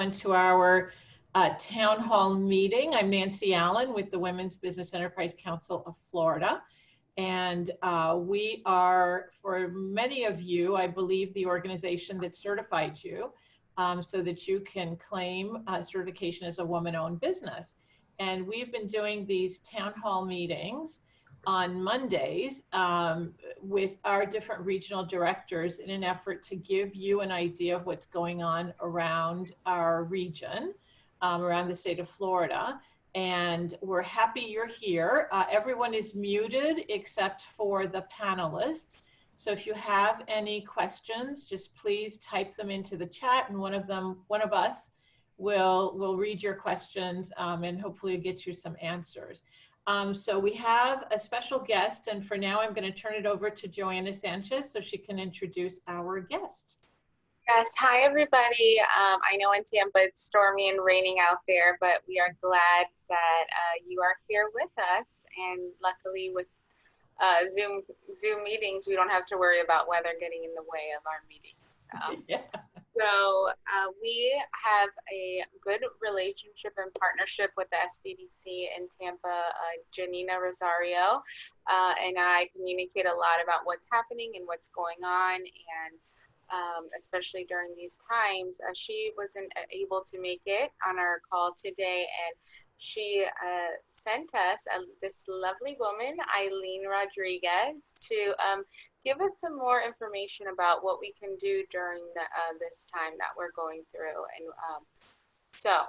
everyone to our town hall meeting. I'm Nancy Allen with the Women's Business Enterprise Council of Florida. And we are, for many of you, I believe, the organization that certified you so that you can claim certification as a woman-owned business. And we've been doing these town hall meetings on Mondays with our different regional directors in an effort to give you an idea of what's going on around our region, around the state of Florida. And we're happy you're here. Everyone is muted except for the panelists. So if you have any questions, just please type them into the chat, and one of us will read your questions and hopefully get you some answers. So we have a special guest, and for now I'm going to turn it over to Joanna Sanchez so she can introduce our guest. Yes, hi everybody. I know in Tampa it's stormy and raining out there, but we are glad that you are here with us. And luckily with Zoom meetings, we don't have to worry about weather getting in the way of our meeting. Yeah. So we have a good relationship and partnership with the SBDC in Tampa. Janina Rosario and I communicate a lot about what's happening and what's going on, and especially during these times. She wasn't able to make it on our call today, and she sent us this lovely woman, Eileen Rodriguez, to give us some more information about what we can do during this time that we're going through. And so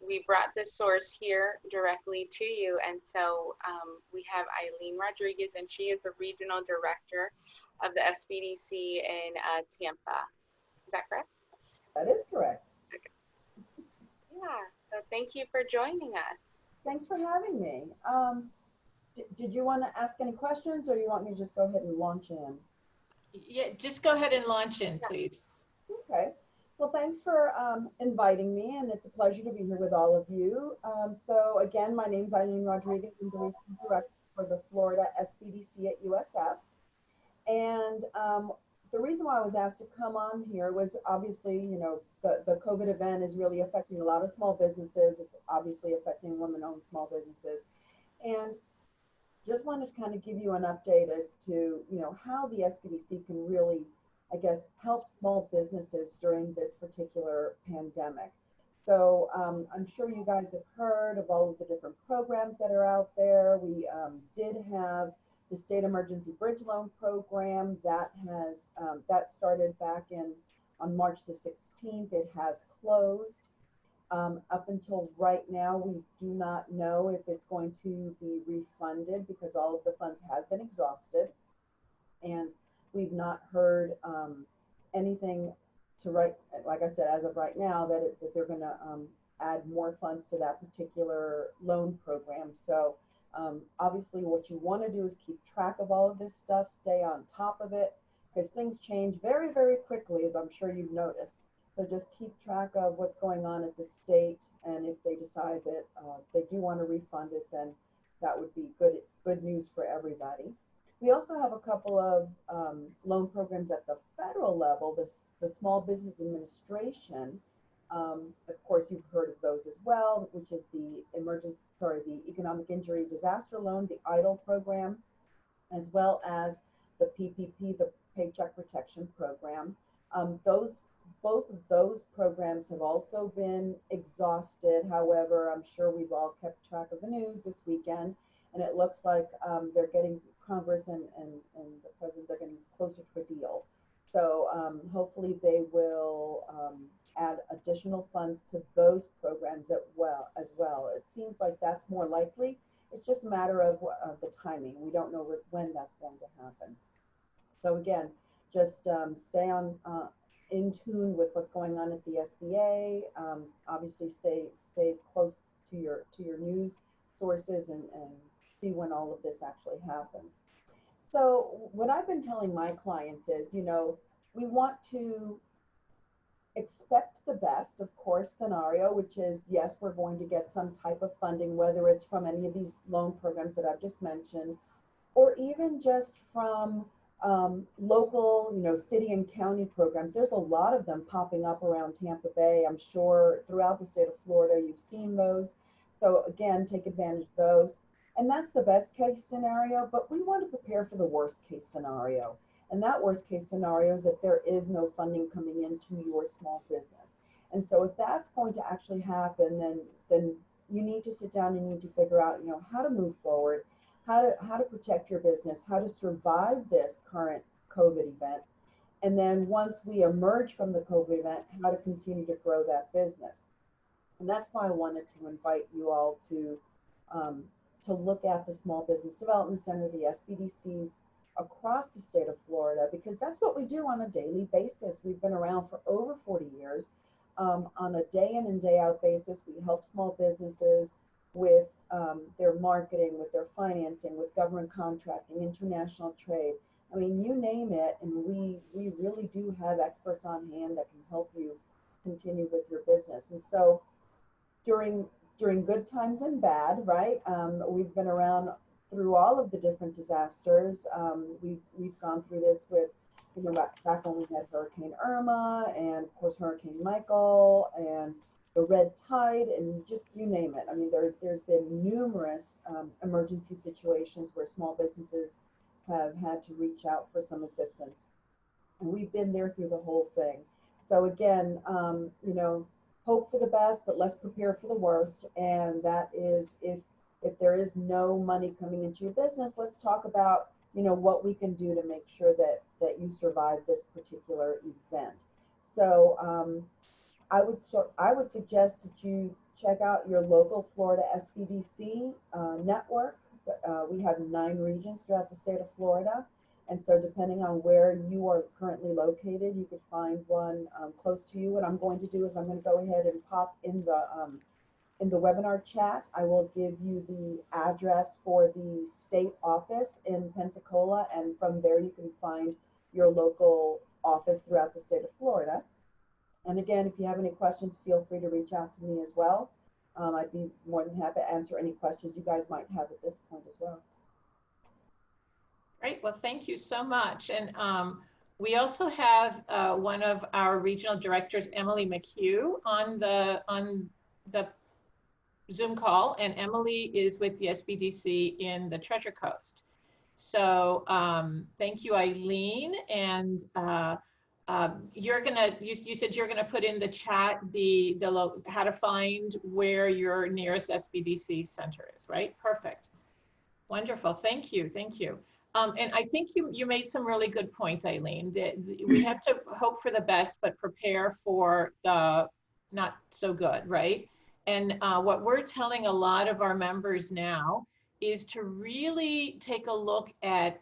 we brought this source here directly to you. And so we have Eileen Rodriguez, and she is the regional director of the SBDC in Tampa. Is that correct? That is correct. Okay. Yeah, so thank you for joining us. Thanks for having me. Did you want to ask any questions, or you want me to just go ahead and launch in? Yeah, just go ahead and launch in, please. Okay. Well, thanks for inviting me, and it's a pleasure to be here with all of you. So again, my name's Eileen Rodriguez. I'm the regional director for the Florida SBDC at USF. And the reason why I was asked to come on here was obviously, you know, the COVID event is really affecting a lot of small businesses. It's obviously affecting women-owned small businesses. And just wanted to kind of give you an update as to, you know, how the SBDC can really, I guess, help small businesses during this particular pandemic. So I'm sure you guys have heard of all of the different programs that are out there. We did have the State Emergency Bridge Loan Program that has that started back on March the 16th. It has closed. Up until right now, we do not know if it's going to be refunded because all of the funds have been exhausted, and we've not heard anything to like I said, as of right now, that they're going to add more funds to that particular loan program. So obviously what you want to do is keep track of all of this stuff, stay on top of it, because things change very, very quickly, as I'm sure you've noticed. So just keep track of what's going on at the state, and if they decide that they do want to refund it, then that would be good news for everybody. We also have a couple of loan programs at the federal level, the Small Business Administration. Of course, you've heard of those as well, which is the the Economic Injury Disaster Loan, the EIDL program, as well as the PPP, the Paycheck Protection Program. Both of those programs have also been exhausted. However, I'm sure we've all kept track of the news this weekend, and it looks like they're getting, Congress and the president, they're getting closer to a deal. So hopefully they will add additional funds to those programs as well. It seems like that's more likely. It's just a matter of the timing. We don't know when that's going to happen. So again, just stay on in tune with what's going on at the SBA. Obviously, stay close to your news sources and see when all of this actually happens. So what I've been telling my clients is, you know, we want to expect the best, of course, scenario, which is, yes, we're going to get some type of funding, whether it's from any of these loan programs that I've just mentioned, or even just from local, city and county programs. There's a lot of them popping up around Tampa Bay. I'm sure throughout the state of Florida, you've seen those. So again, take advantage of those. And that's the best case scenario, but we want to prepare for the worst case scenario. And that worst case scenario is that there is no funding coming into your small business. And so if that's going to actually happen, then you need to sit down and you need to figure out, how to move forward, how to protect your business, how to survive this current COVID event. And then once we emerge from the COVID event, how to continue to grow that business. And that's why I wanted to invite you all to look at the Small Business Development Center, the SBDCs across the state of Florida, because that's what we do on a daily basis. We've been around for over 40 years. On a day in and day out basis, we help small businesses with their marketing, with their financing, with government contracting, international trade. I mean, you name it, and we really do have experts on hand that can help you continue with your business. And so during good times and bad, right? We've been around through all of the different disasters. We've gone through this with, back when we had Hurricane Irma and of course Hurricane Michael and the red tide, and just you name it. I mean, there's been numerous emergency situations where small businesses have had to reach out for some assistance, and we've been there through the whole thing. So again, hope for the best, but let's prepare for the worst. And that is, if there is no money coming into your business, let's talk about what we can do to make sure that you survive this particular event. So I would suggest that you check out your local Florida SBDC network. We have 9 regions throughout the state of Florida. And so depending on where you are currently located, you could find one close to you. What I'm going to do is I'm going to go ahead and pop in the webinar chat. I will give you the address for the state office in Pensacola, and from there you can find your local office throughout the state of Florida. And again, if you have any questions, feel free to reach out to me as well. I'd be more than happy to answer any questions you guys might have at this point as well. Great. Well, thank you so much. And we also have one of our regional directors, Emily McHugh, on the Zoom call, and Emily is with the SBDC in the Treasure Coast. So thank you, Eileen. And you said you're gonna put in the chat how to find where your nearest SBDC center is, right? Perfect. Wonderful. Thank you. Thank you. And I think you made some really good points, Eileen, that we have to hope for the best, but prepare for the not so good, right? And what we're telling a lot of our members now is to really take a look at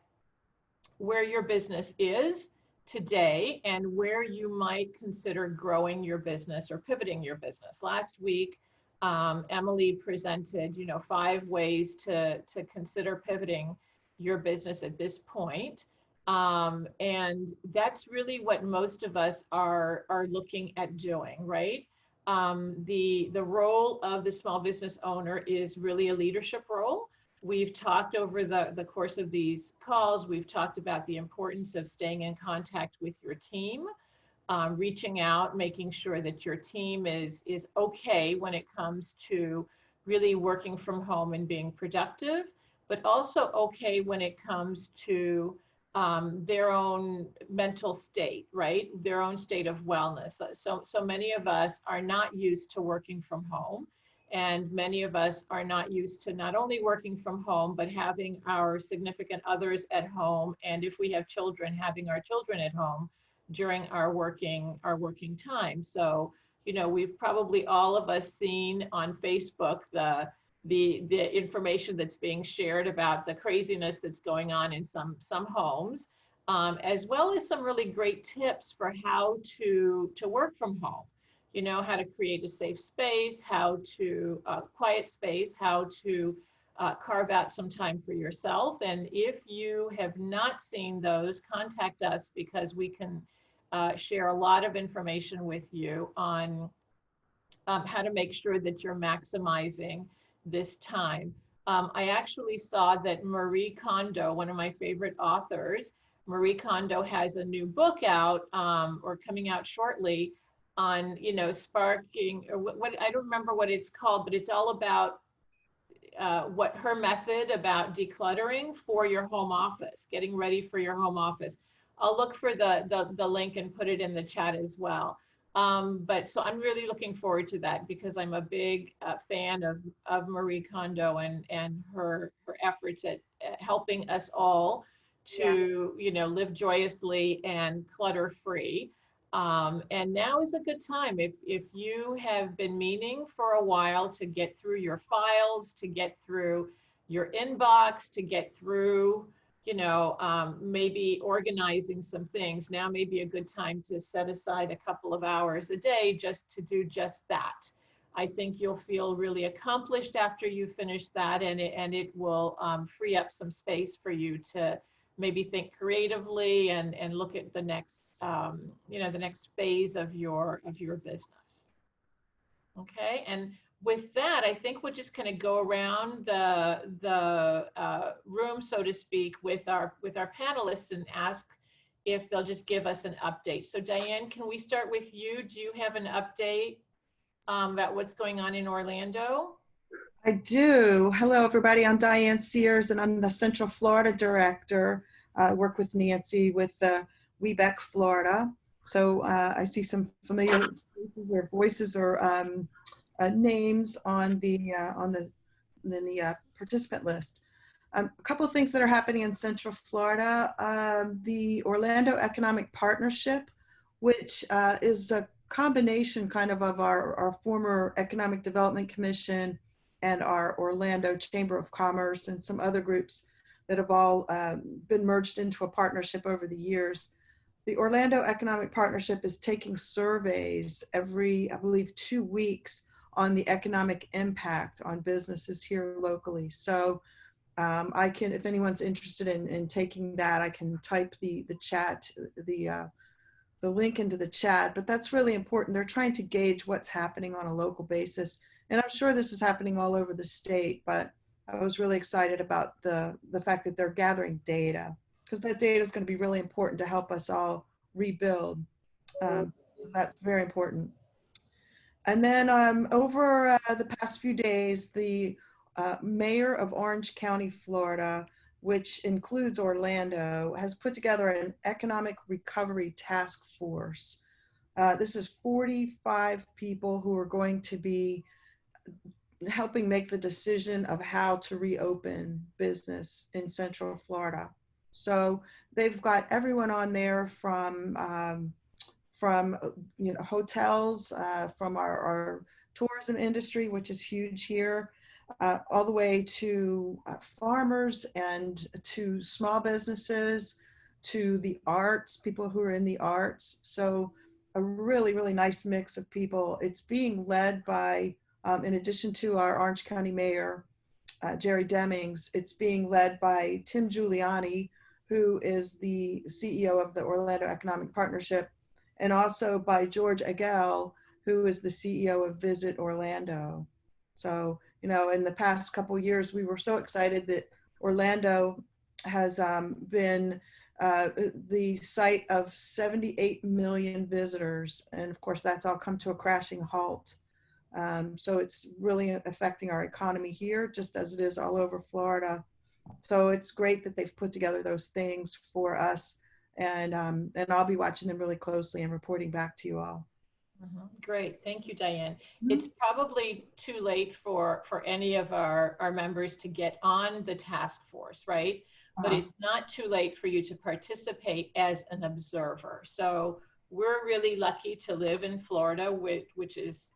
where your business is today and where you might consider growing your business or pivoting your business. Last week, Emily presented, 5 ways to consider pivoting your business at this point. And that's really what most of us are looking at doing, right? The role of the small business owner is really a leadership role. We've talked over the course of these calls, we've talked about the importance of staying in contact with your team, reaching out, making sure that your team is okay when it comes to really working from home and being productive, but also okay when it comes to their own mental state, right? Their own state of wellness. So many of us are not used to working from home, and many of us are not used to not only working from home, but having our significant others at home. And if we have children, having our children at home during our working time. So, we've probably all of us seen on Facebook the information that's being shared about the craziness that's going on in some homes, as well as some really great tips for how to work from home. How to create a safe space, how to quiet space, how to carve out some time for yourself. And if you have not seen those, contact us, because we can share a lot of information with you on how to make sure that you're maximizing this time. I actually saw that Marie Kondo, one of my favorite authors, Marie Kondo has a new book out or coming out shortly on, you know, sparking, or what I don't remember what it's called, but it's all about what her method about decluttering for your home office, getting ready for your home office. I'll look for the link and put it in the chat as well. But so I'm really looking forward to that because I'm a big fan of Marie Kondo and her efforts at helping us all to, you know, live joyously and clutter free. And now is a good time if you have been meaning for a while to get through your files, to get through your inbox, to get through, you know, maybe organizing some things. Now may be a good time to set aside a couple of hours a day just to do just that. I think you'll feel really accomplished after you finish that, and it will free up some space for you to maybe think creatively and look at the next, you know, the next phase of your business. Okay, and with that, I think we'll just kind of go around the room, so to speak, with our panelists and ask if they'll just give us an update. So Diane, can we start with you? Do you have an update about what's going on in Orlando? I do. Hello, everybody. I'm Diane Sears, and I'm the Central Florida Director. I work with Nancy with WBEC Florida. So I see some familiar voices or names on the participant list. A couple of things that are happening in Central Florida. The Orlando Economic Partnership, which is a combination kind of our former Economic Development Commission and our Orlando Chamber of Commerce and some other groups that have all been merged into a partnership over the years. The Orlando Economic Partnership is taking surveys every, I believe, 2 weeks on the economic impact on businesses here locally. So I can, if anyone's interested in taking that, I can type the chat, the link into the chat, but that's really important. They're trying to gauge what's happening on a local basis. And I'm sure this is happening all over the state, but I was really excited about the fact that they're gathering data, because that data is going to be really important to help us all rebuild. So that's very important. And then over the past few days, the mayor of Orange County, Florida, which includes Orlando, has put together an economic recovery task force. This is 45 people who are going to be helping make the decision of how to reopen business in Central Florida. So they've got everyone on there from you know, hotels, from our tourism industry, which is huge here, all the way to farmers and to small businesses, to the arts, people who are in the arts. So a really, really nice mix of people. It's being led by, in addition to our Orange County Mayor, Jerry Demings, it's being led by Tim Giuliani, who is the CEO of the Orlando Economic Partnership, and also by George Agel, who is the CEO of Visit Orlando. So, you know, in the past couple of years, we were so excited that Orlando has been the site of 78 million visitors. And of course, that's all come to a crashing halt. So it's really affecting our economy here, just as it is all over Florida. So it's great that they've put together those things for us. And I'll be watching them really closely and reporting back to you all. Great, thank you, Diane. It's probably too late for any of our members to get on the task force, right? But it's not too late for you to participate as an observer. So we're really lucky to live in Florida, which is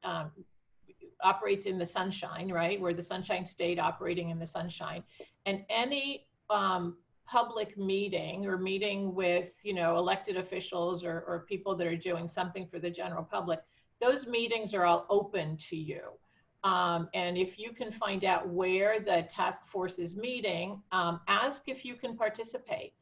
operates in the sunshine, right? We're the Sunshine State operating in the sunshine. And any public meeting or meeting with, you know, elected officials or people that are doing something for the general public, those meetings are all open to you. And if you can find out where the task force is meeting, ask if you can participate.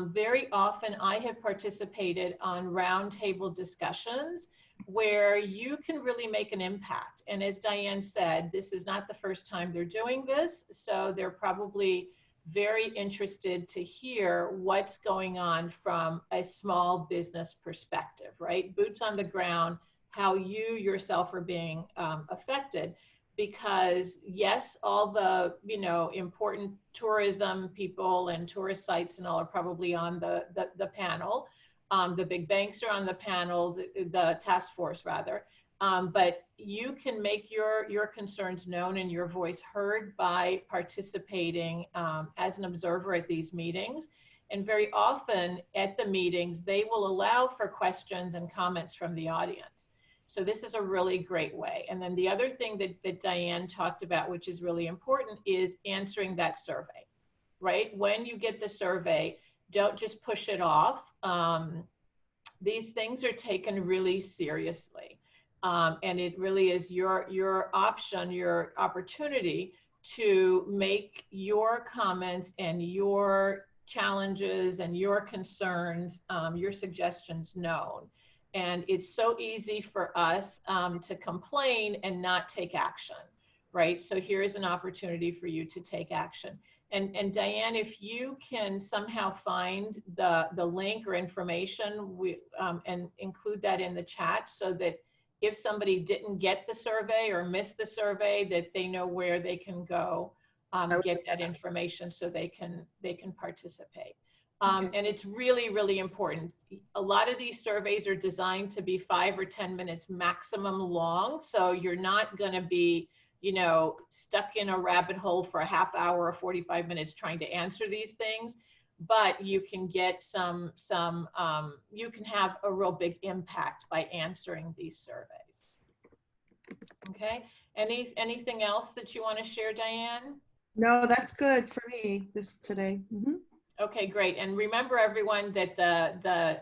Very often I have participated on roundtable discussions where you can really make an impact. And as Diane said, this is not the first time they're doing this. So they're probably very interested to hear what's going on from a small business perspective, right? Boots on the ground, how you yourself are being affected. Because yes, all the, you know, important tourism people and tourist sites and all are probably on the panel. The big banks are on the panels, the task force rather. But you can make your concerns known and your voice heard by participating as an observer at these meetings. And very often at the meetings, they will allow for questions and comments from the audience. So this is a really great way. And then the other thing that Diane talked about, which is really important, is answering that survey, right? When you get the survey, don't just push it off. These things are taken really seriously. And it really is your option, your opportunity to make your comments and your challenges and your concerns, your suggestions known. And it's so easy for us to complain and not take action, right? So here's an opportunity for you to take action. And Diane, if you can somehow find the link or information and include that in the chat so that if somebody didn't get the survey or missed the survey, that they know where they can go get that information so they can participate. And it's really, really important. A lot of these surveys are designed to be 5 or 10 minutes maximum long. So you're not going to be, you know, stuck in a rabbit hole for a half hour or 45 minutes trying to answer these things. But you can get you can have a real big impact by answering these surveys. Okay. Anything else that you want to share, Diane? No, that's good for me today. Mm-hmm. Okay, great. And remember, everyone, that the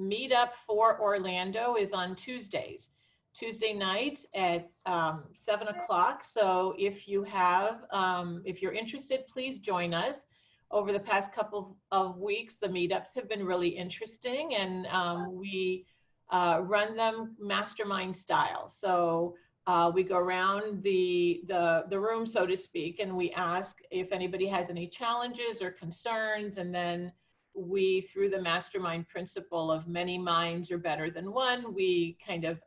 meetup for Orlando is on Tuesday nights at 7 o'clock. So if you have, if you're interested, please join us. Over the past couple of weeks, the meetups have been really interesting, and we run them mastermind style. So we go around the room, so to speak, and we ask if anybody has any challenges or concerns, and then we, through the mastermind principle of many minds are better than one, we kind of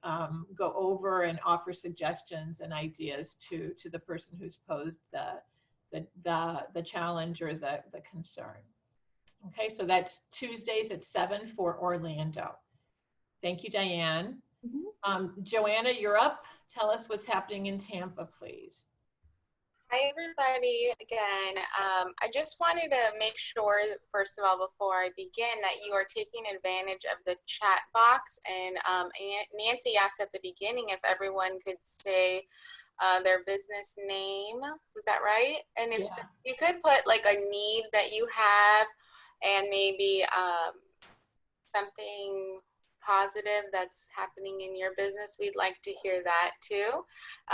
go over and offer suggestions and ideas to the person who's posed the challenge or the concern. Okay, so that's Tuesdays at 7 for Orlando. Thank you, Diane. Mm-hmm. Joanna, you're up. Tell us what's happening in Tampa, please. Hi, everybody. Again, I just wanted to make sure, first of all, before I begin, that you are taking advantage of the chat box. And Nancy asked at the beginning if everyone could say their business name. Was that right? And if so, you could put like a need that you have and maybe something positive that's happening in your business. We'd like to hear that too.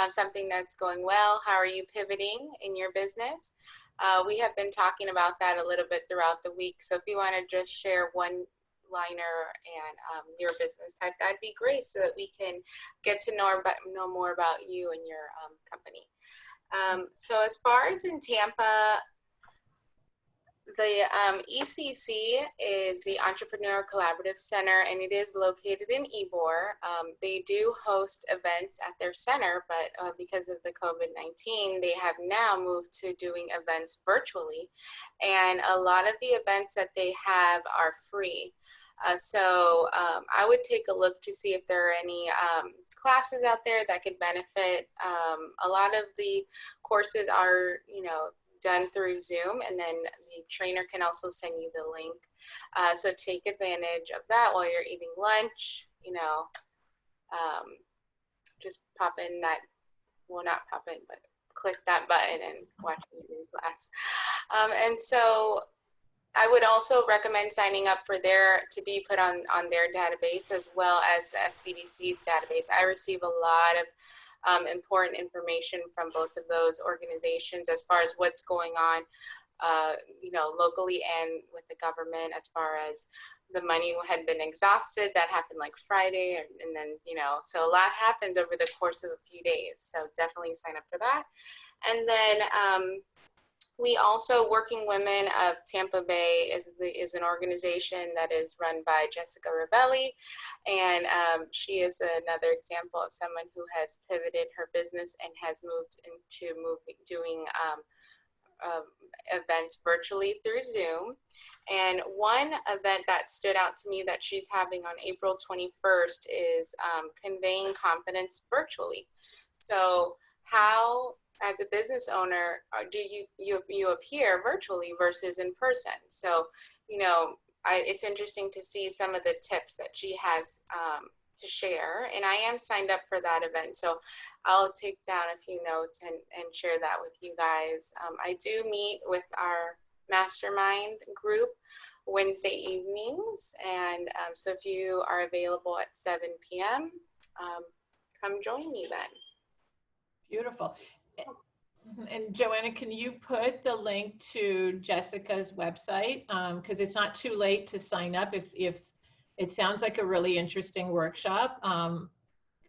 Something that's going well. How are you pivoting in your business? We have been talking about that a little bit throughout the week. So if you want to just share one liner and your business type, that'd be great, so that we can get to know more about you and your company. So as far as in Tampa, the ECC is the Entrepreneur Collaborative Center, and it is located in Ybor. They do host events at their center, but because of the COVID-19, they have now moved to doing events virtually. And a lot of the events that they have are free. So I would take a look to see if there are any classes out there that could benefit. A lot of the courses are, done through Zoom, and then the trainer can also send you the link. So take advantage of that while you're eating lunch, just pop in that, well, not pop in, but click that button and watch the Zoom class. And so I would also recommend signing up for to be put on their database, as well as the SBDC's database. I receive a lot of important information from both of those organizations as far as what's going on, locally and with the government, as far as the money had been exhausted. That happened like Friday, and then, so a lot happens over the course of a few days. So definitely sign up for that. And then We also, Working Women of Tampa Bay is an organization that is run by Jessica Ravelli, and she is another example of someone who has pivoted her business and has moved into doing events virtually through Zoom. And one event that stood out to me that she's having on April 21st is conveying confidence virtually. So how, as a business owner, do you appear virtually versus in person? So, you know, it's interesting to see some of the tips that she has to share, and I am signed up for that event, so I'll take down a few notes and share that with you guys. I do meet with our mastermind group Wednesday evenings, and so if you are available at 7 p.m., come join me then. Beautiful. And Joanna, can you put the link to Jessica's website? Because it's not too late to sign up if it sounds like a really interesting workshop.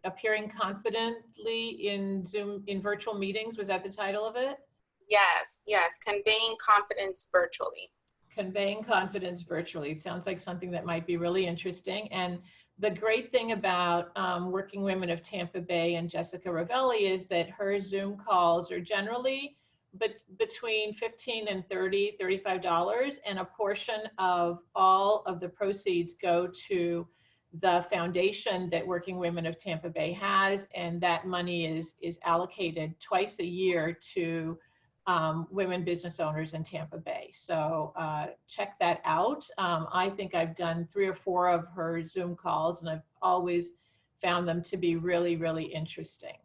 Appearing confidently in Zoom, in virtual meetings, was that the title of it? Yes, yes, conveying confidence virtually. Conveying confidence virtually. It sounds like something that might be really interesting. And the great thing about Working Women of Tampa Bay and Jessica Ravelli is that her Zoom calls are generally between $15 and $35, and a portion of all of the proceeds go to the foundation that Working Women of Tampa Bay has, and that money is allocated twice a year to women business owners in Tampa Bay. So check that out. I think I've done 3 or 4 of her Zoom calls, and I've always found them to be really, really interesting.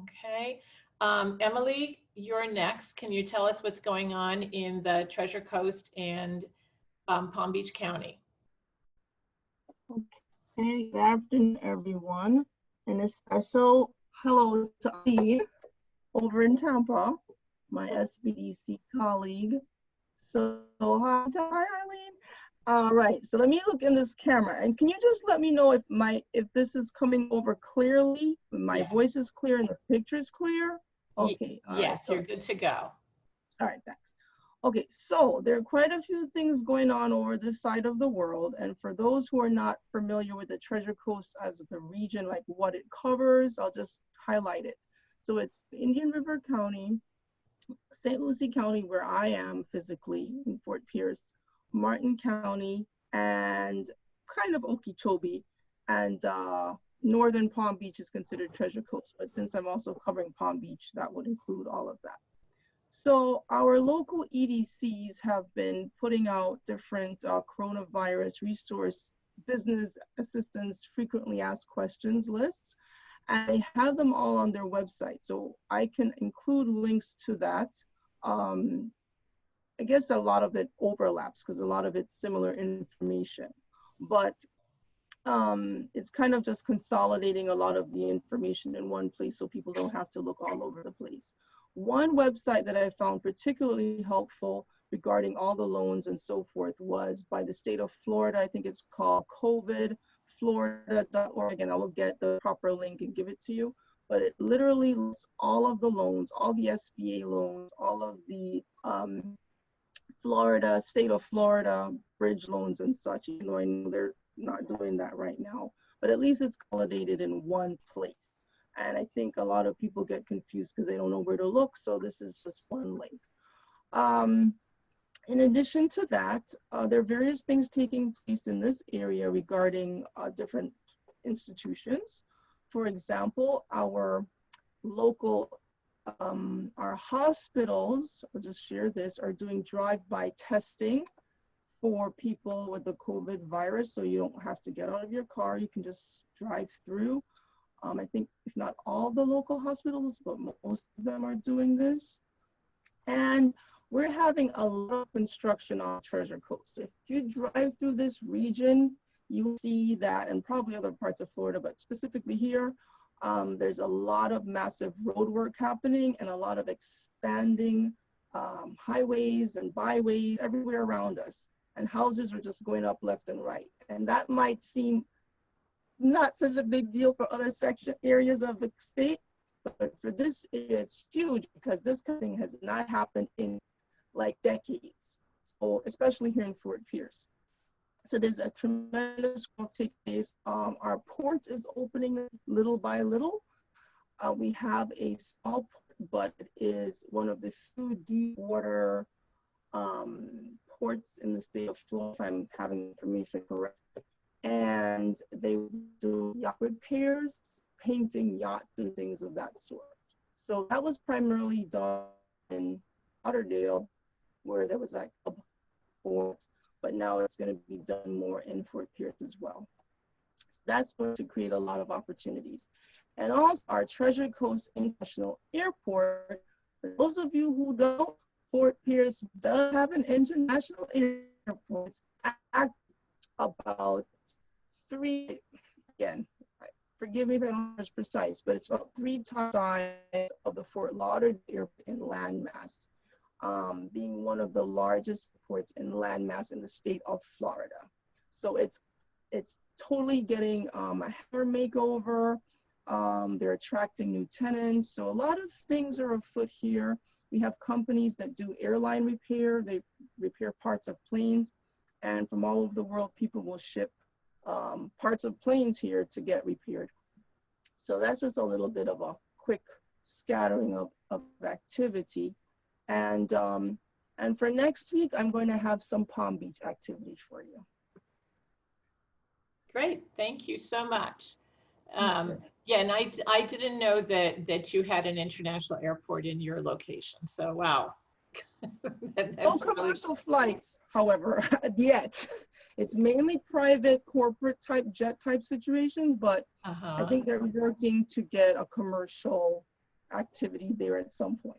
Okay. Emily, you're next. Can you tell us what's going on in the Treasure Coast and Palm Beach County? Okay, good afternoon, everyone, and a special hello to Eileen over in Tampa, my SBDC colleague. So hi, Eileen. All right, so let me look in this camera, and can you just let me know if this is coming over clearly, my voice is clear and the picture is clear? Okay. Yes, you're good to go. All right, thanks. Okay, so there are quite a few things going on over this side of the world, and for those who are not familiar with the Treasure Coast as the region, like what it covers, I'll just highlight it. So it's Indian River County, St. Lucie County, where I am physically in Fort Pierce, Martin County, and kind of Okeechobee, and Northern Palm Beach is considered Treasure Coast, but since I'm also covering Palm Beach, that would include all of that. So our local EDCs have been putting out different coronavirus resource business assistance frequently asked questions lists, and they have them all on their website. So I can include links to that. I guess a lot of it overlaps because a lot of it's similar information, but it's kind of just consolidating a lot of the information in one place so people don't have to look all over the place. One website that I found particularly helpful regarding all the loans and so forth was by the state of Florida. I think it's called covidflorida.org, and I will get the proper link and give it to you. But it literally lists all of the loans, all the SBA loans, all of the state of Florida bridge loans and such, even though I know they're not doing that right now. But at least it's consolidated in one place. And I think a lot of people get confused because they don't know where to look. So this is just one link. In addition to that, there are various things taking place in this area regarding different institutions. For example, our local, our hospitals, I'll just share this, are doing drive-by testing for people with the COVID virus. So you don't have to get out of your car, you can just drive through. I think if not all the local hospitals, but most of them are doing this. And we're having a lot of construction on Treasure Coast. If you drive through this region, you will see that, and probably other parts of Florida, but specifically here, there's a lot of massive road work happening and a lot of expanding highways and byways everywhere around us. And houses are just going up left and right. And that might seem not such a big deal for other areas of the state, But for this, it's huge because this kind of thing has not happened in like decades. So especially here in Fort Pierce. So there's a tremendous growth taking place. Our port is opening little by little. We have a small port, but it is one of the few deep water ports in the state of Florida, if I'm having information correct. And they do yacht repairs, painting yachts and things of that sort. So that was primarily done in Lauderdale, where there was like a port, but now it's going to be done more in Fort Pierce as well. So that's going to create a lot of opportunities. And also our Treasure Coast International Airport, for those of you who don't, Fort Pierce does have an international airport. It's about three, again, forgive me if I'm not as precise, but it's about 3 times the size of the Fort Lauderdale Airport in landmass, being one of the largest airports in landmass in the state of Florida. So it's totally getting a makeover. They're attracting new tenants. So a lot of things are afoot here. We have companies that do airline repair. They repair parts of planes. And from all over the world, people will ship parts of planes here to get repaired. So that's just a little bit of a quick scattering of activity. And for next week, I'm going to have some Palm Beach activities for you. Great, thank you so much. Yeah, and I didn't know that you had an international airport in your location. So wow. No commercial flights, however, yet. It's mainly private, corporate type, jet type situation, but I think they're working to get a commercial activity there at some point.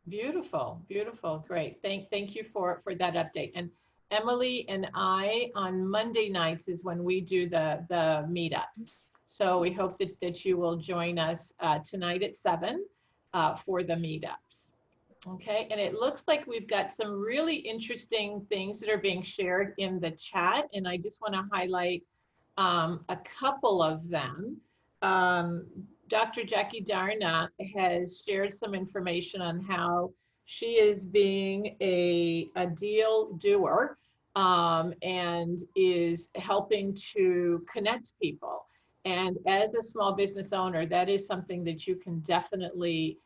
Beautiful, beautiful, great. Thank you for that update. And Emily and I on Monday nights is when we do the meetups. So we hope that you will join us tonight at 7 for the meetups. Okay, and it looks like we've got some really interesting things that are being shared in the chat, and I just want to highlight a couple of them. Dr. Jackie Darna has shared some information on how she is being a deal doer and is helping to connect people. And as a small business owner, that is something that you can definitely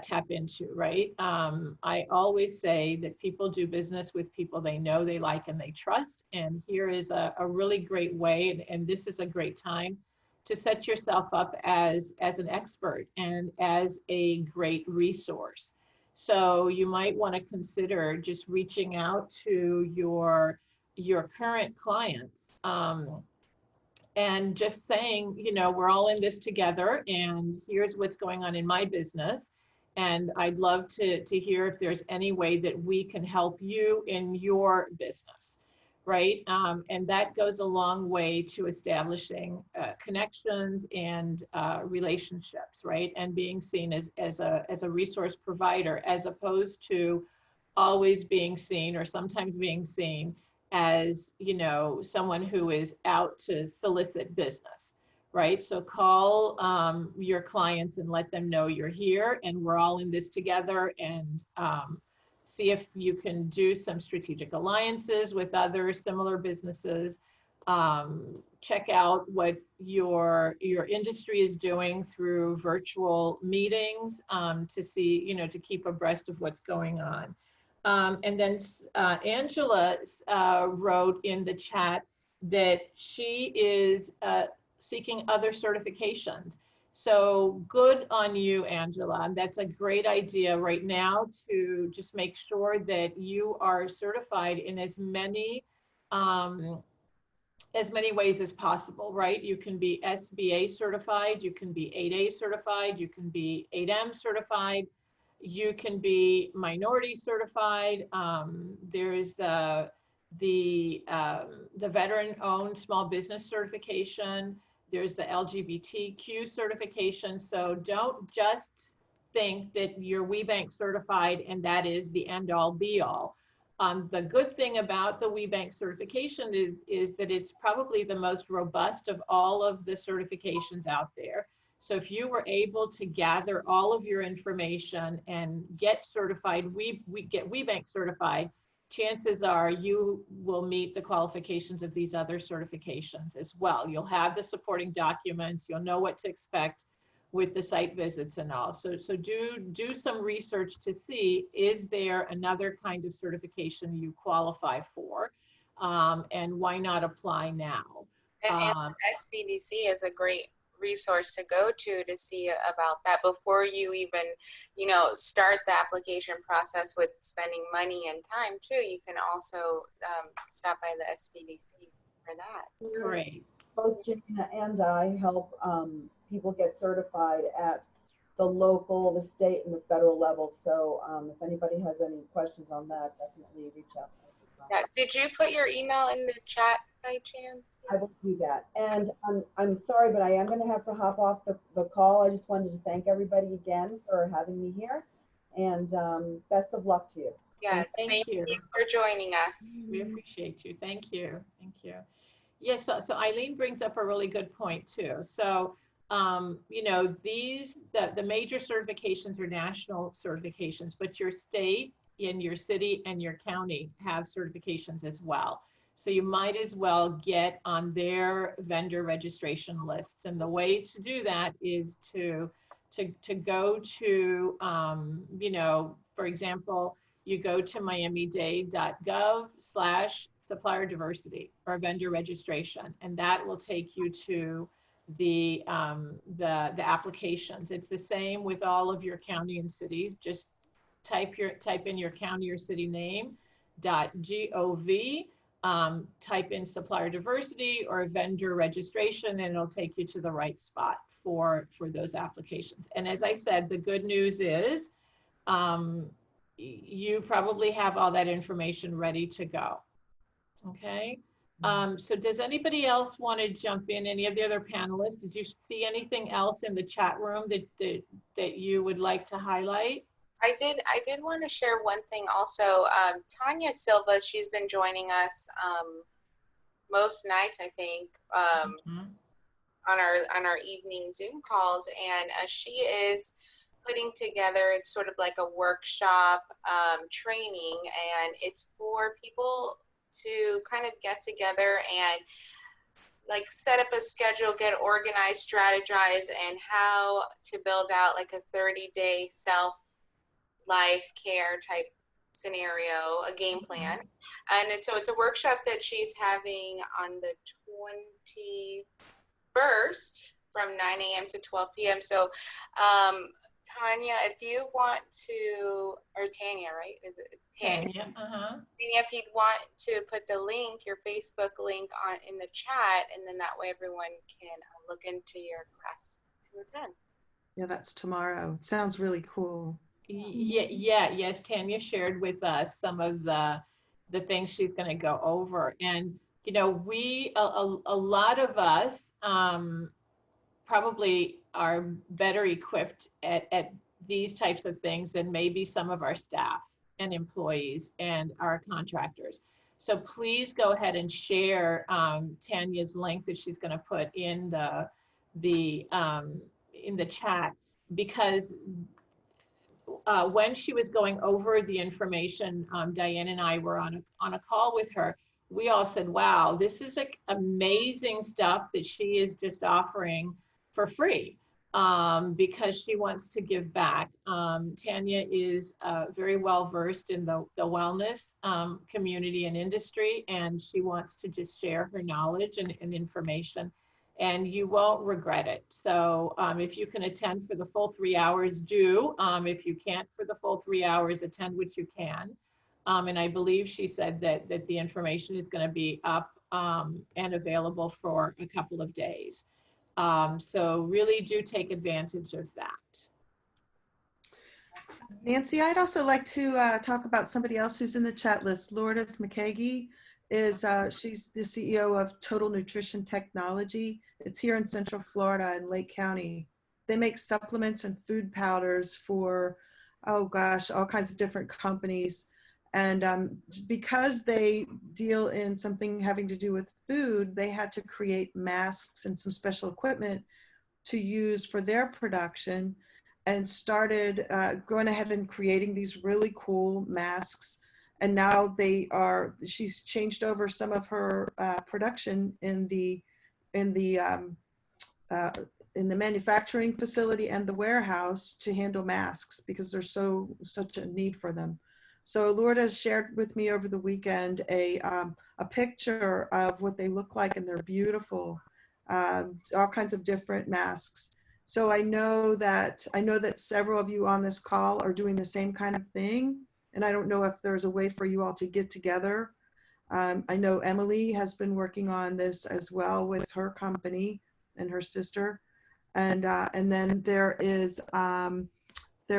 tap into, right? I always say that people do business with people they know, they like, and they trust. And here is a really great way, and this is a great time to set yourself up as an expert and as a great resource. So you might want to consider just reaching out to your current clients and just saying, you know, we're all in this together, and here's what's going on in my business. And I'd love to hear if there's any way that we can help you in your business, right? And that goes a long way to establishing connections and relationships, right? And being seen as a resource provider, as opposed to always being seen, or sometimes being seen as, you know, someone who is out to solicit business. Right? So call your clients and let them know you're here and we're all in this together, and see if you can do some strategic alliances with other similar businesses. Check out what your industry is doing through virtual meetings to see, you know, to keep abreast of what's going on. And then Angela wrote in the chat that she is seeking other certifications. So good on you, Angela. That's a great idea right now to just make sure that you are certified in as many ways as possible, right? You can be SBA certified, you can be 8A certified, you can be 8M certified, you can be minority certified. There's the veteran-owned small business certification. There's the LGBTQ certification. So don't just think that you're WBEC certified and that is the end-all be-all. The good thing about the WBEC certification is that it's probably the most robust of all of the certifications out there. So if you were able to gather all of your information and get certified, we get WBEC certified, chances are you will meet the qualifications of these other certifications as well. You'll have the supporting documents, you'll know what to expect with the site visits and all. So do some research to see, is there another kind of certification you qualify for? And why not apply now? And SBDC is a great resource to go to see about that before you even, you know, start the application process with spending money and time too. You can also stop by the SBDC for that. Great. Both Janina and I help people get certified at the local, the state, and the federal level. So if anybody has any questions on that, definitely reach out to us. Yeah. Did you put your email in the chat by chance? I will do that. And I'm sorry, but I am going to have to hop off the call. I just wanted to thank everybody again for having me here. And best of luck to you. Yes, thank you for joining us. We appreciate you. Thank you. Thank you. Yes, so Eileen brings up a really good point too. So, you know, the major certifications are national certifications, but your state and your city and your county have certifications as well. So you might as well get on their vendor registration lists. And the way to do that is to go to, you know, for example, you go to miamidade.gov/supplier diversity or vendor registration, and that will take you to the applications. It's the same with all of your county and cities. Just type in your county or city name .gov, type in supplier diversity or vendor registration, and it'll take you to the right spot for those applications. And as I said, the good news is you probably have all that information ready to go. Okay. So does anybody else want to jump in? Any of the other panelists? Did you see anything else in the chat room that you would like to highlight? I did want to share one thing also. Tanya Silva, she's been joining us most nights, I think, on our evening Zoom calls, and she is putting together, it's sort of like a workshop training, and it's for people to kind of get together and like set up a schedule, get organized, strategize, and how to build out like a 30-day self-life care type scenario, a game plan. And so it's a workshop that she's having on the 21st from 9 a.m. to 12 p.m. So Tanya, if you want to, or Tanya, right? Is it Tanya? Tanya, if you'd want to put the link, your Facebook link in the chat, and then that way everyone can look into your class to attend. Yeah, that's tomorrow. It sounds really cool. Yes, Tanya shared with us some of the things she's going to go over. And, you know, a lot of us probably are better equipped at these types of things than maybe some of our staff and employees and our contractors. So please go ahead and share Tanya's link that she's going to put in the chat, because when she was going over the information, Diane and I were on a call with her. We all said, wow, this is like amazing stuff that she is just offering for free, because she wants to give back. Tanya is very well versed in the wellness community and industry, and she wants to just share her knowledge and information, and you won't regret it. So if you can attend for the full 3 hours, do. If you can't for the full 3 hours, attend what you can. And I believe she said that the information is going to be up and available for a couple of days. So really do take advantage of that. Nancy, I'd also like to talk about somebody else who's in the chat list. Lourdes McKagy is, she's the CEO of Total Nutrition Technology. It's here in Central Florida in Lake County. They make supplements and food powders for, oh gosh, all kinds of different companies. And because they deal in something having to do with food, they had to create masks and some special equipment to use for their production, and started going ahead and creating these really cool masks. And now she's changed over some of her production in the uh, manufacturing facility and the warehouse to handle masks, because there's such a need for them. So Lourdes shared with me over the weekend a picture of what they look like, and they're beautiful, all kinds of different masks. So I know that several of you on this call are doing the same kind of thing, and I don't know if there's a way for you all to get together. I know Emily has been working on this as well with her company and her sister. And then there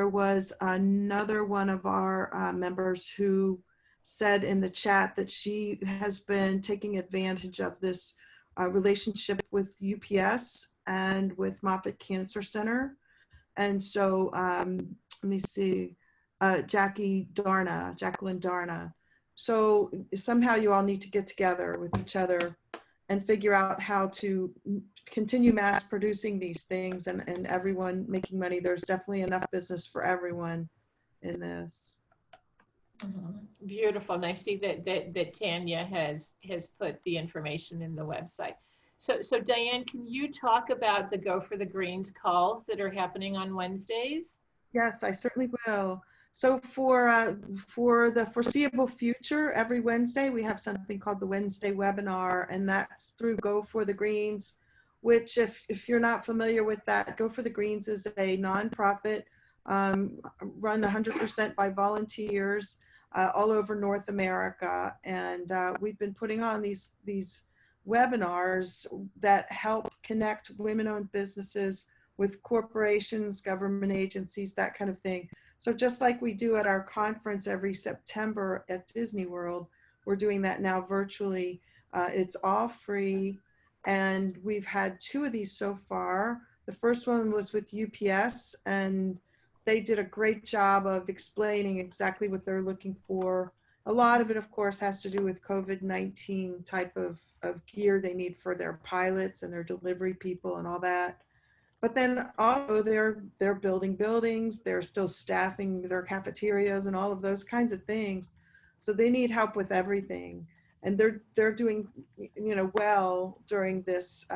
was another one of our members who said in the chat that she has been taking advantage of this relationship with UPS and with Moffitt Cancer Center. And so let me see, Jacqueline Darna. So somehow you all need to get together with each other and figure out how to continue mass producing these things, and everyone making money. There's definitely enough business for everyone in this. Beautiful. And I see that Tanya has put the information in the website. So Diane, can you talk about the Go for the Greens calls that are happening on Wednesdays? Yes, I certainly will. So for the foreseeable future, every Wednesday we have something called the Wednesday webinar, and that's through Go for the Greens, which if you're not familiar with that, Go for the Greens is a nonprofit run 100% by volunteers all over North America. And we've been putting on these webinars that help connect women-owned businesses with corporations, government agencies, that kind of thing. So just like we do at our conference every September at Disney World, we're doing that now virtually. It's all free, and we've had 2 of these so far. The first one was with UPS, and they did a great job of explaining exactly what they're looking for. A lot of it, of course, has to do with COVID-19 type of gear they need for their pilots and their delivery people and all that. But then also they're building buildings, they're still staffing their cafeterias and all of those kinds of things. So they need help with everything. And they're doing, well during this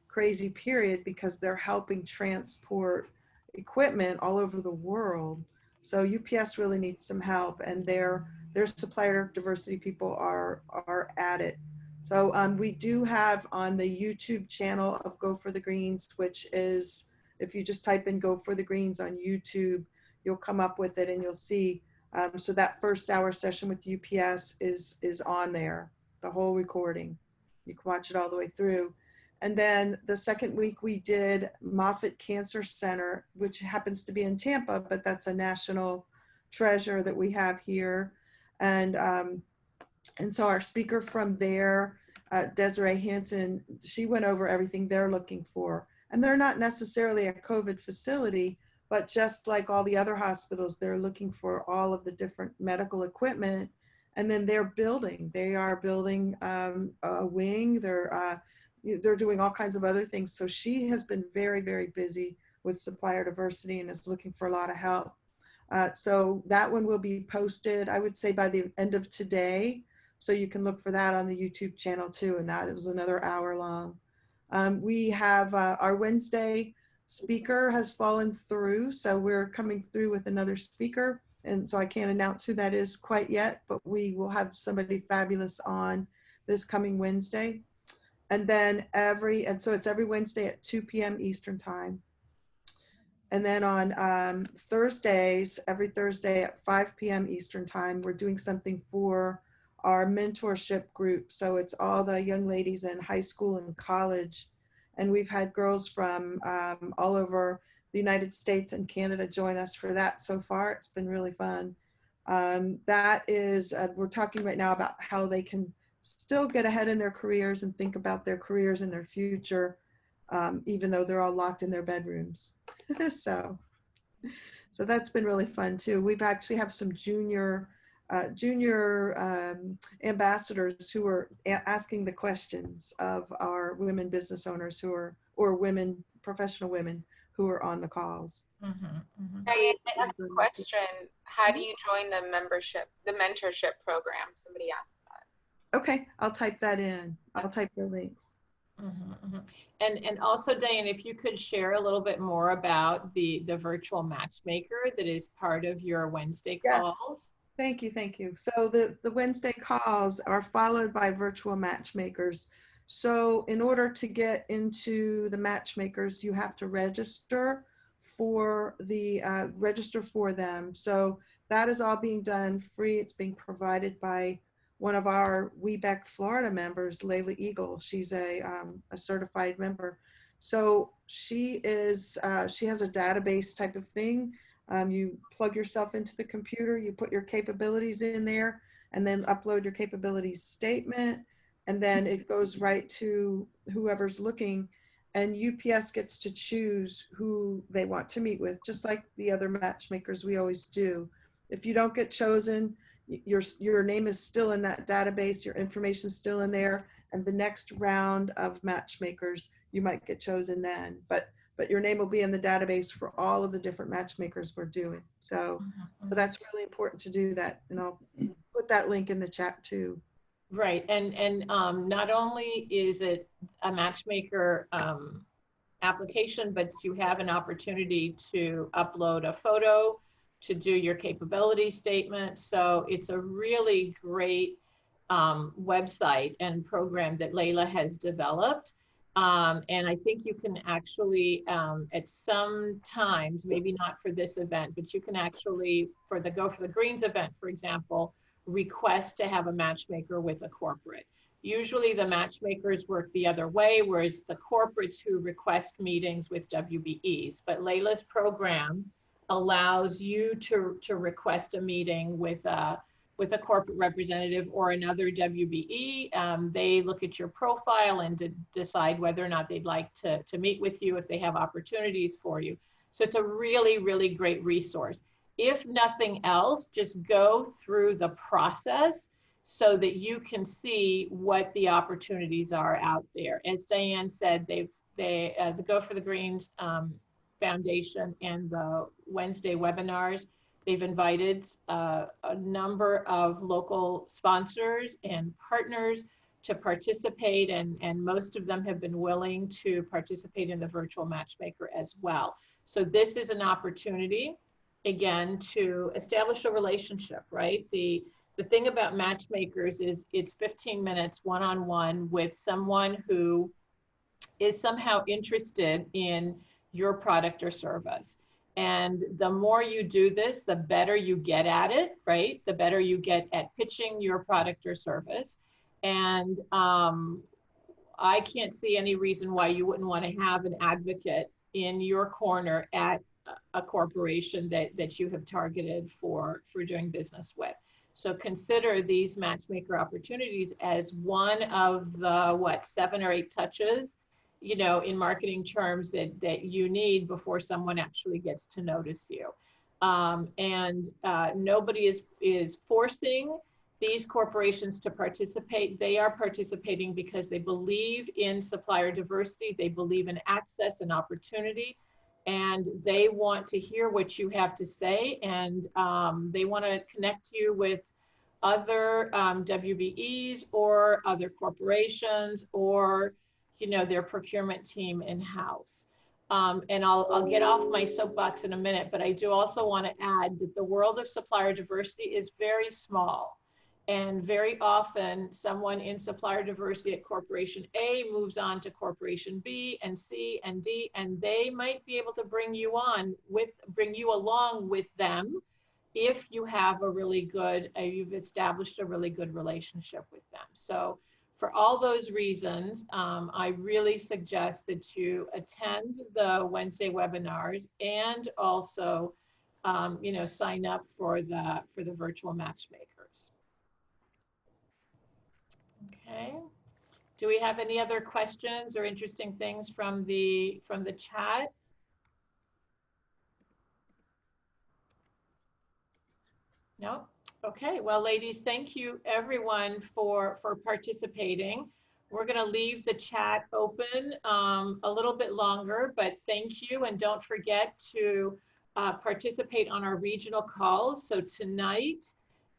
crazy period, because they're helping transport equipment all over the world. So UPS really needs some help, and their supplier diversity people are at it. So we do have on the YouTube channel of Go for the Greens, which is, if you just type in Go for the Greens on YouTube, you'll come up with it and you'll see. So that first hour session with UPS is on there, the whole recording. You can watch it all the way through. And then the second week we did Moffitt Cancer Center, which happens to be in Tampa, but that's a national treasure that we have here. And so our speaker from there, Desiree Hansen, she went over everything they're looking for. And they're not necessarily a COVID facility, but just like all the other hospitals, they're looking for all of the different medical equipment. And then they are building a wing. They're doing all kinds of other things. So she has been very, very busy with supplier diversity and is looking for a lot of help. So that one will be posted, I would say, by the end of today. So you can look for that on the YouTube channel too. And that was another hour long. We have our Wednesday speaker has fallen through. So we're coming through with another speaker. And so I can't announce who that is quite yet, but we will have somebody fabulous on this coming Wednesday. And then so it's every Wednesday at 2 p.m. Eastern time. And then on Thursdays, every Thursday at 5 p.m. Eastern time, we're doing something for our mentorship group. So it's all the young ladies in high school and college. And we've had girls from all over the United States and Canada join us for that so far. It's been really fun. That is, we're talking right now about how they can still get ahead in their careers and think about their careers and their future, even though they're all locked in their bedrooms. So that's been really fun too. We've actually have some junior ambassadors who are asking the questions of our women business owners or women professional women who are on the calls. Diane, I have a question. How do you join the mentorship program? Somebody asked that. Okay, I'll type that in. I'll type the links. And also, Diane, if you could share a little bit more about the virtual matchmaker that is part of your Wednesday calls. Yes. Thank you, thank you. So the Wednesday calls are followed by virtual matchmakers. So in order to get into the matchmakers, you have to register for them. So that is all being done free. It's being provided by one of our WBEC Florida members, Layla Eagle. She's a certified member. So she has a database type of thing. You plug yourself into the computer, you put your capabilities in there, and then upload your capabilities statement. And then it goes right to whoever's looking, and UPS gets to choose who they want to meet with, just like the other matchmakers we always do. If you don't get chosen, your name is still in that database, your information is still in there, and the next round of matchmakers, you might get chosen then. But your name will be in the database for all of the different matchmakers we're doing. So that's really important to do that. And I'll put that link in the chat too. Right, and not only is it a matchmaker application, but you have an opportunity to upload a photo, to do your capability statement. So it's a really great website and program that Layla has developed. And I think you can actually, at some times, maybe not for this event, but you can actually, for the Go for the Greens event, for example, request to have a matchmaker with a corporate. Usually the matchmakers work the other way, whereas the corporates who request meetings with WBEs. But Layla's program allows you to request a meeting with a corporate representative or another WBE. They look at your profile and decide whether or not they'd like to meet with you if they have opportunities for you. So it's a really, really great resource. If nothing else, just go through the process so that you can see what the opportunities are out there. As Diane said, the Go for the Greens Foundation and the Wednesday webinars, they've invited a number of local sponsors and partners to participate, and most of them have been willing to participate in the virtual matchmaker as well. So this is an opportunity, again, to establish a relationship, right? The thing about matchmakers is it's 15 minutes one-on-one with someone who is somehow interested in your product or service. And the more you do this, the better you get at it, right? The better you get at pitching your product or service. And I can't see any reason why you wouldn't want to have an advocate in your corner at a corporation that you have targeted for doing business with. So consider these matchmaker opportunities as one of the, 7 or 8 touches, you know, in marketing terms that you need before someone actually gets to notice you. Nobody is forcing these corporations to participate. They are participating because they believe in supplier diversity, they believe in access and opportunity, and they want to hear what you have to say, and they want to connect you with other WBEs or other corporations, or their procurement team in-house. And I'll get off my soapbox in a minute, but I do also want to add that the world of supplier diversity is very small. And very often someone in supplier diversity at corporation A moves on to corporation B and C and D, and they might be able to bring you along with them if you have you've established a really good relationship with them. So for all those reasons, I really suggest that you attend the Wednesday webinars and also, sign up for the virtual matchmakers. Okay. Do we have any other questions or interesting things from the chat? No? Okay. Well, ladies, thank you everyone for participating. We're going to leave the chat open a little bit longer, but thank you. And don't forget to participate on our regional calls. So tonight,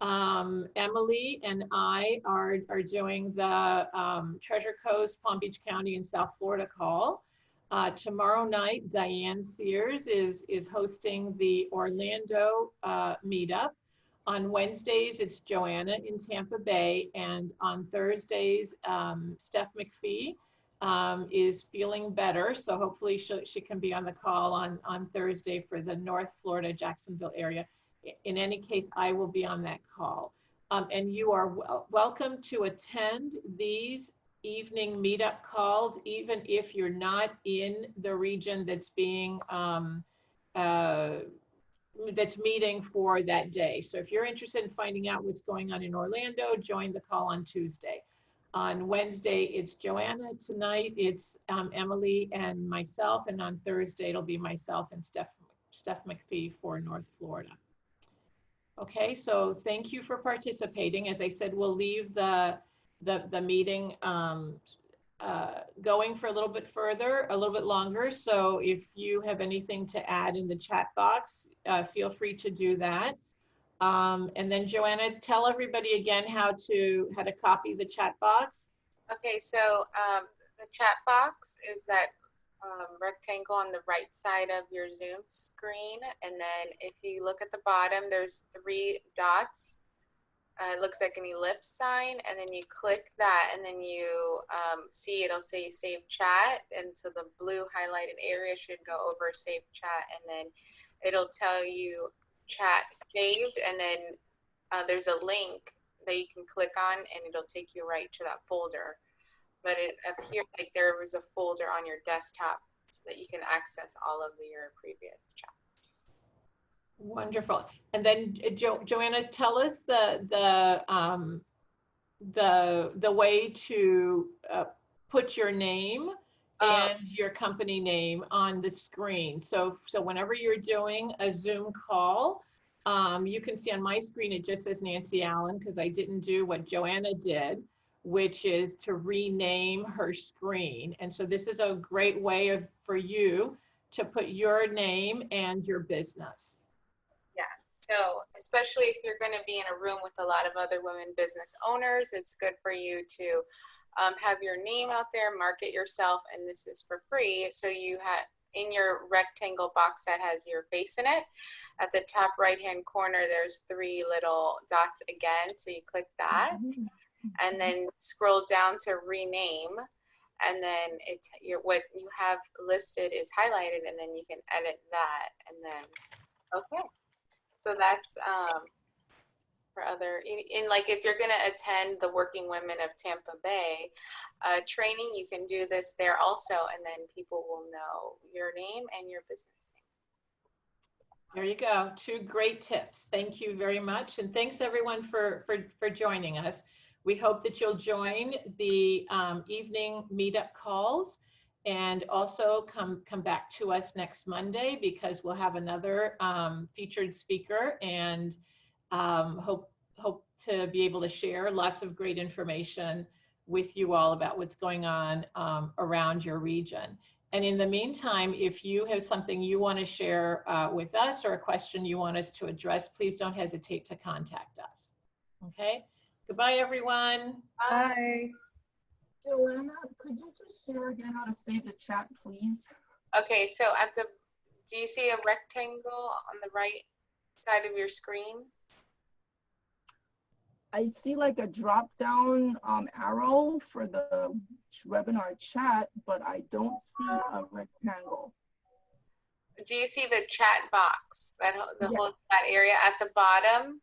Emily and I are doing the Treasure Coast, Palm Beach County, and South Florida call. Tomorrow night, Diane Sears is hosting the Orlando meetup. On Wednesdays, it's Joanna in Tampa Bay, and on Thursdays, Steph McPhee is feeling better, so hopefully she can be on the call on Thursday for the North Florida, Jacksonville area. In any case, I will be on that call. And you are welcome to attend these evening meetup calls, even if you're not in the region that's being that's meeting for that day. So if you're interested in finding out what's going on in Orlando, join the call on Tuesday. On Wednesday, it's Joanna. Tonight, it's Emily and myself. And on Thursday, it'll be myself and Steph McPhee for North Florida. Okay, so thank you for participating. As I said, we'll leave the meeting going for a little bit further, a little bit longer. So if you have anything to add in the chat box, feel free to do that. And then Joanna, tell everybody again how to copy the chat box. Okay, so the chat box is that rectangle on the right side of your Zoom screen. And then if you look at the bottom, there's 3 dots. It looks like an ellipse sign, and then you click that, and then you see it'll say save chat, and so the blue highlighted area should go over save chat, and then it'll tell you chat saved, and then there's a link that you can click on, and it'll take you right to that folder. But it appears like there was a folder on your desktop so that you can access all of your previous chats. Wonderful. And then Joanna, tell us the way to put your name and your company name on the screen. So whenever you're doing a Zoom call, you can see on my screen it just says Nancy Allen, because I didn't do what Joanna did, which is to rename her screen. And so this is a great way for you to put your name and your business. Yes, so especially if you're going to be in a room with a lot of other women business owners, it's good for you to have your name out there, market yourself, and this is for free. So you have in your rectangle box that has your face in it, at the top right-hand corner, there's 3 little dots again. So you click that, and then scroll down to rename, and then what you have listed is highlighted, and then you can edit that, and then okay. So that's for other, like if you're gonna attend the Working Women of Tampa Bay training, you can do this there also, and then people will know your name and your business name. There you go. 2 great tips. Thank you very much. And thanks everyone for joining us. We hope that you'll join the evening meetup calls, and also come back to us next Monday, because we'll have another featured speaker, and hope to be able to share lots of great information with you all about what's going on around your region. And in the meantime, if you have something you want to share with us, or a question you want us to address, please don't hesitate to contact us. Okay, goodbye everyone. Bye. Joanna, could you just share again how to save the chat, please? Okay, so do you see a rectangle on the right side of your screen? I see like a drop down arrow for the webinar chat, but I don't see a rectangle. Do you see the chat box, whole chat area at the bottom?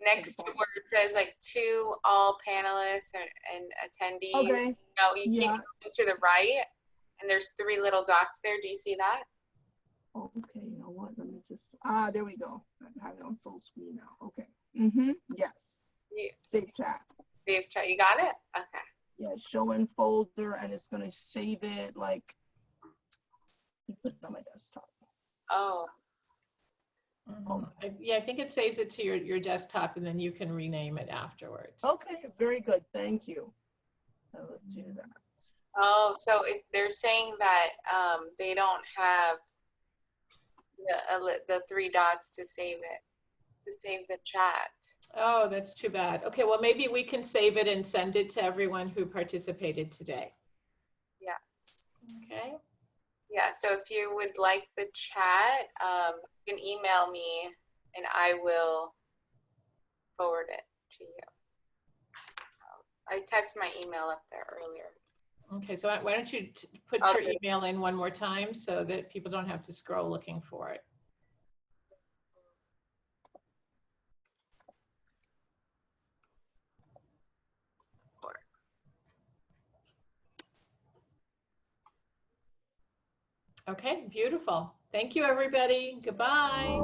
Next to where it says like to all panelists and attendees. Okay. No, you keep going to the right, and there's 3 little dots there. Do you see that? Okay, you know what? Let me just, there we go. I have it on full screen now. Okay. Yes. Save chat. Save chat. You got it? Okay. Yeah, show in folder, and it's going to save it like, you put it on my desktop. Oh. Yeah, I think it saves it to your desktop, and then you can rename it afterwards. Okay, very good. Thank you. I will do that. Oh, so they're saying that they don't have the three dots to save it, to save the chat. Oh, that's too bad. Okay, well, maybe we can save it and send it to everyone who participated today. Yes. Okay. Yeah, so if you would like the chat, you can email me and I will forward it to you. So I typed my email up there earlier. Okay, so why don't you put I'll your do it. email in one more time so that people don't have to scroll looking for it. Okay, beautiful. Thank you, everybody. Goodbye.